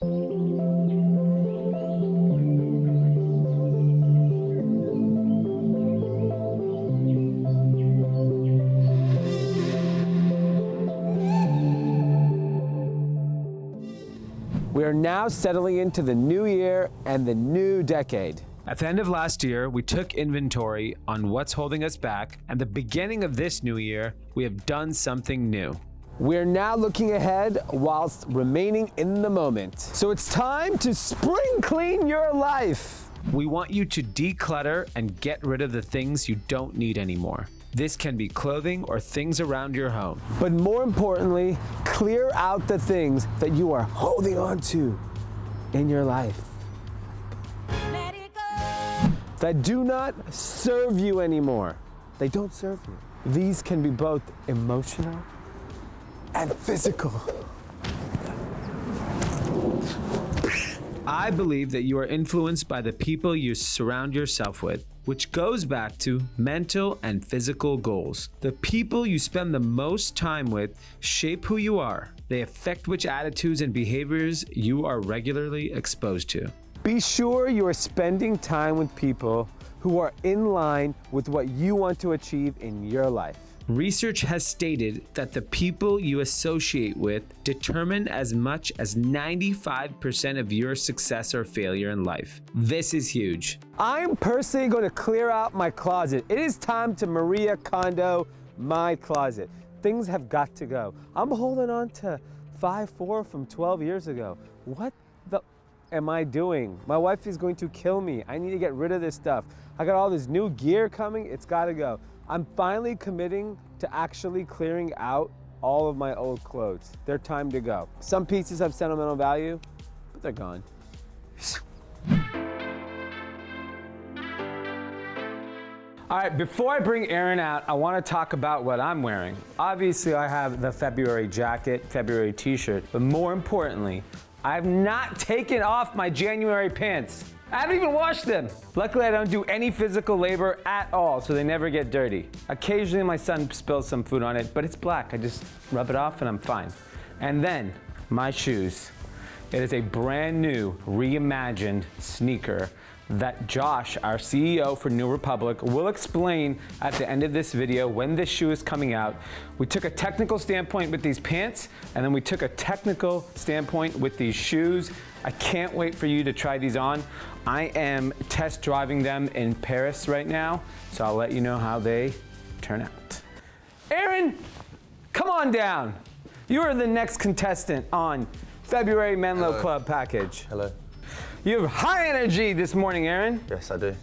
We are now settling into the new year and the new decade. At the end of last year, we took inventory on what's holding us back, and the beginning of this new year, we have done something new. We're now looking ahead whilst remaining in the moment. So it's time to spring clean your life. We want you to declutter and get rid of the things you don't need anymore. This can be clothing or things around your home. But more importantly, clear out the things that you are holding on to in your life that do not serve you anymore. They don't serve you. These can be both emotional and physical. I believe that you are influenced by the people you surround yourself with, which goes back to mental and physical goals. The people you spend the most time with shape who you are. They affect which attitudes and behaviors you are regularly exposed to. Be sure you are spending time with people who are in line with what you want to achieve in your life. Research has stated that the people you associate with determine as much as 95% of your success or failure in life. This is huge. I'm personally going to clear out my closet. It is time to Maria Kondo my closet. Things have got to go. I'm holding on to 5'4" from 12 years ago. What the am I doing? My wife is going to kill me. I need to get rid of this stuff. I got all this new gear coming. It's got to go. I'm finally committing to actually clearing out all of my old clothes. They're time to go. Some pieces have sentimental value, but they're gone. All right, before I bring Aaron out, I want to talk about what I'm wearing. Obviously, I have the February jacket, February t-shirt, but more importantly, I have not taken off my January pants. I haven't even washed them. Luckily, I don't do any physical labor at all, so they never get dirty. Occasionally, my son spills some food on it, but it's black. I just rub it off and I'm fine. And then, my shoes. It is a brand new, reimagined sneaker that Josh, our CEO for New Republic, will explain at the end of this video when this shoe is coming out. We took a technical standpoint with these pants, and then we took a technical standpoint with these shoes. I can't wait for you to try these on. I am test driving them in Paris right now, so I'll let you know how they turn out. Aaron, come on down. You are the next contestant on February Menlo Hello. Club package. Hello. You have high energy this morning, Aaron. Yes, I do.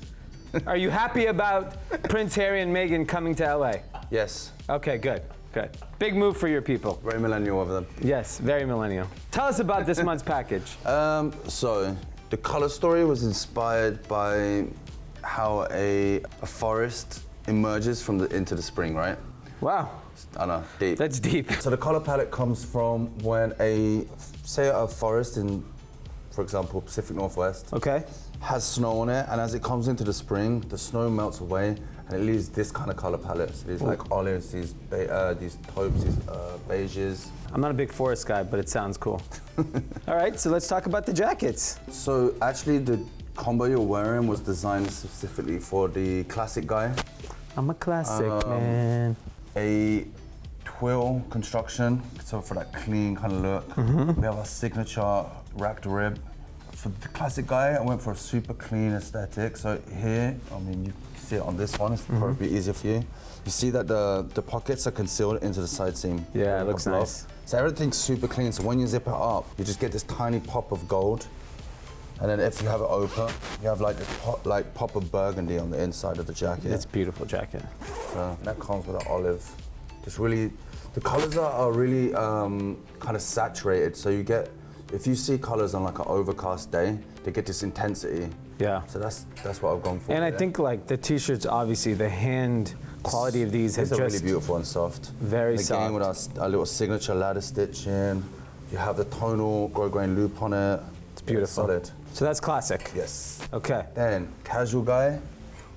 Are you happy about Prince Harry and Meghan coming to LA? Yes. Okay, good, good. Big move for your people. Very millennial of them. Yes, very millennial. Tell us about this month's package. So the color story was inspired by how a forest emerges from into the spring, right? Wow, I know, deep. that's deep. So the color palette comes from when say a forest in, for example, Pacific Northwest, Okay. has snow on it, and as it comes into the spring, the snow melts away, and it leaves this kind of color palette. So these like olives, these taupes, these beiges. I'm not a big forest guy, but it sounds cool. All right, so let's talk about the jackets. So actually, the combo you're wearing was designed specifically for the classic guy. I'm a classic, man. A twill construction, so for that clean kind of look. We have our signature racked rib. For the classic guy, I went for a super clean aesthetic. So here, I mean, you see it on this one, it's probably easier for you. You see that the pockets are concealed into the side seam. Yeah, it looks above. nice. So everything's super clean, so when you zip it up, you just get this tiny pop of gold. And then if you have it open, you have like this pop of burgundy on the inside of the jacket. It's a beautiful jacket. So that comes with an olive. Just really, the colors are really kind of saturated. So you get, if you see colors on like an overcast day, they get this intensity. Yeah. So that's what I've gone for. And I think like the t-shirts, obviously the hand quality of these has These are just really beautiful and soft. very and soft. again, with our little signature ladder stitching, you have the tonal grosgrain loop on it. It's beautiful. Solid. So that's classic. Yes. Okay. Then casual guy,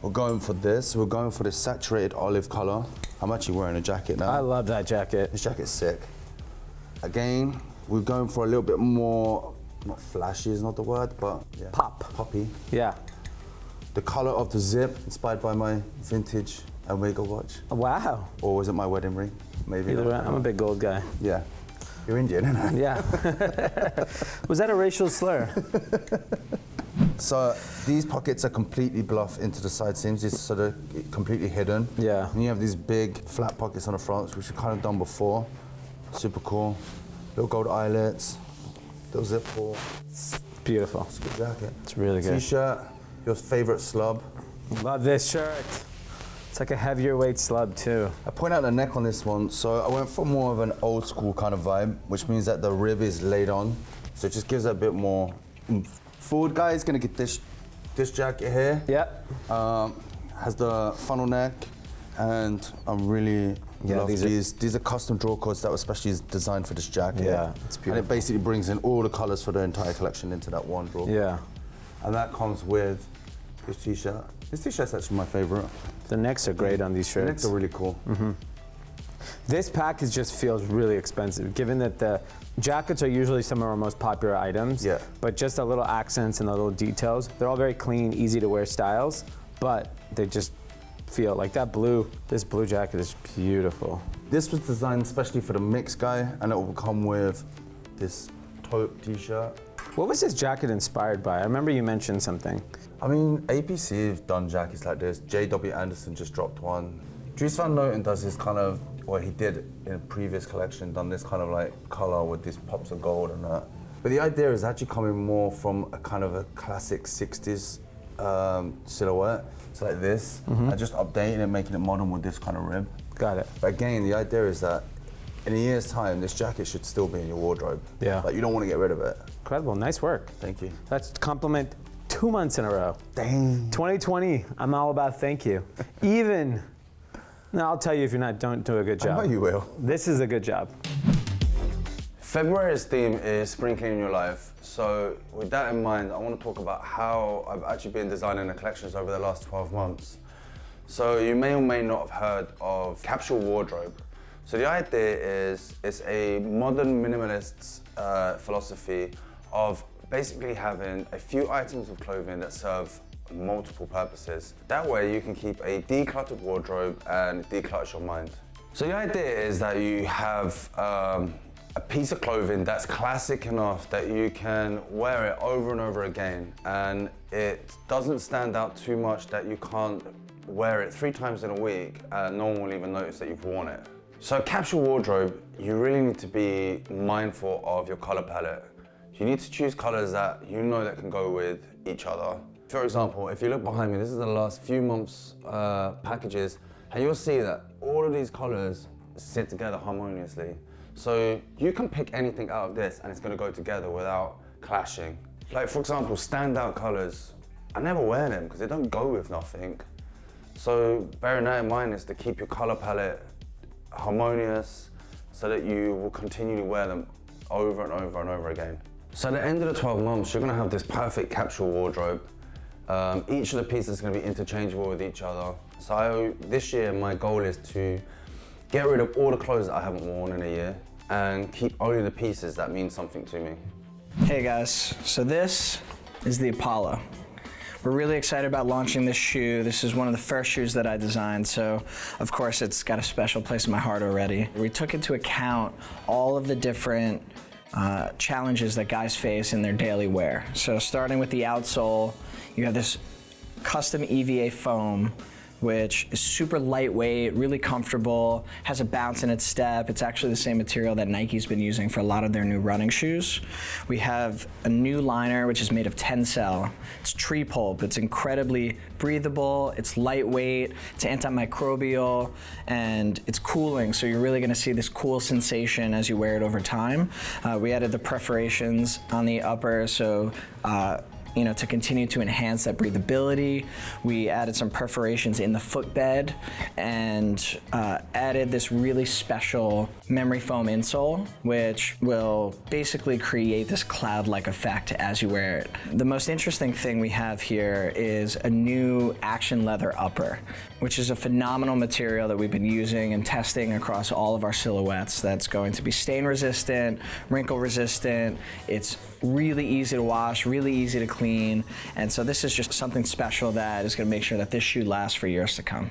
we're going for this. We're going for this saturated olive color. I'm actually wearing a jacket now. I love that jacket. This jacket's sick. Again, we're going for a little bit more not flashy is not the word, but yeah. Poppy. Yeah. The color of the zip, inspired by my vintage Omega watch. Wow. Or was it my wedding ring? Maybe. Either way, I'm a big gold guy. Yeah. You're Indian, isn't it? Yeah. Was that a racial slur? So these pockets are completely bluff into the side seams. These are sort of completely hidden. Yeah. And you have these big flat pockets on the front, which we've kind of done before. Super cool. Little gold eyelets, little zip pull. Beautiful. It's a good jacket. It's really good. T-shirt, your favorite slub. Love this shirt. It's like a heavier weight slub too. I point out the neck on this one, so I went for more of an old school kind of vibe, which means that the rib is laid on, so it just gives it a bit more oomph. Forward guy is gonna get this jacket here. Yep. Has the funnel neck, and I'm really love these. These are custom draw cords that were specially designed for this jacket. Yeah, it's beautiful. And it basically brings in all the colors for the entire collection into that one draw. Yeah. And that comes with this t-shirt. This t-shirt's actually my favorite. The necks are great on these shirts. The necks are really cool. Mm-hmm. This package just feels really expensive, given that the jackets are usually some of our most popular items. Yeah. But just the little accents and the little details, they're all very clean, easy to wear styles, but they just feel like that blue. This blue jacket is beautiful. This was designed especially for the mix guy, and it will come with this taupe t-shirt. What was this jacket inspired by? I remember you mentioned something. I mean, APC have done jackets like this. J.W. Anderson just dropped one. Dries Van Noten does this kind of, well, he did in a previous collection, done this kind of like color with these pops of gold and that. But the idea is actually coming more from a kind of a classic 60s silhouette. It's like this, and just updating it, making it modern with this kind of rib. Got it. But again, the idea is that in a year's time, this jacket should still be in your wardrobe. Yeah. Like, you don't want to get rid of it. Incredible, nice work. Thank you. That's a compliment 2 months in a row. Dang. 2020, I'm all about thank you. Even, no, I'll tell you if you're not, don't do a good job. I know you will. This is a good job. February's theme is spring cleaning your life. So with that in mind, I want to talk about how I've actually been designing the collections over the last 12 months. So you may or may not have heard of capsule wardrobe. So the idea is it's a modern minimalist philosophy of basically having a few items of clothing that serve multiple purposes. That way you can keep a decluttered wardrobe and it declutters your mind. So the idea is that you have a piece of clothing that's classic enough that you can wear it over and over again, and it doesn't stand out too much that you can't wear it 3 times in a week and no one will even notice that you've worn it. So capsule wardrobe, you really need to be mindful of your color palette. You need to choose colors that you know that can go with each other. For example, if you look behind me, this is the last few months' packages, and you'll see that all of these colors sit together harmoniously. So you can pick anything out of this and it's gonna go together without clashing. Like, for example, standout colors. I never wear them because they don't go with nothing. So bearing that in mind is to keep your color palette harmonious so that you will continue to wear them over and over and over again. So at the end of the 12 months, you're gonna have this perfect capsule wardrobe. Each of the pieces is gonna be interchangeable with each other. So this year, my goal is to get rid of all the clothes that I haven't worn in a year and keep only the pieces that mean something to me. Hey guys, so this is the Apollo. We're really excited about launching this shoe. This is one of the first shoes that I designed, so of course it's got a special place in my heart already. We took into account all of the different challenges that guys face in their daily wear. So starting with the outsole, you have this custom EVA foam, which is super lightweight, really comfortable, has a bounce in its step. It's actually the same material that Nike's been using for a lot of their new running shoes. We have a new liner, which is made of Tencel. It's tree pulp. It's incredibly breathable, it's lightweight, it's antimicrobial, and it's cooling, so you're really gonna see this cool sensation as you wear it over time. We added the perforations on the upper, so to continue to enhance that breathability. We added some perforations in the footbed and added this really special memory foam insole, which will basically create this cloud-like effect as you wear it. The most interesting thing we have here is a new action leather upper, which is a phenomenal material that we've been using and testing across all of our silhouettes. That's going to be stain resistant, wrinkle resistant. It's really easy to wash, really easy to clean. And so this is just something special that is gonna make sure that this shoe lasts for years to come.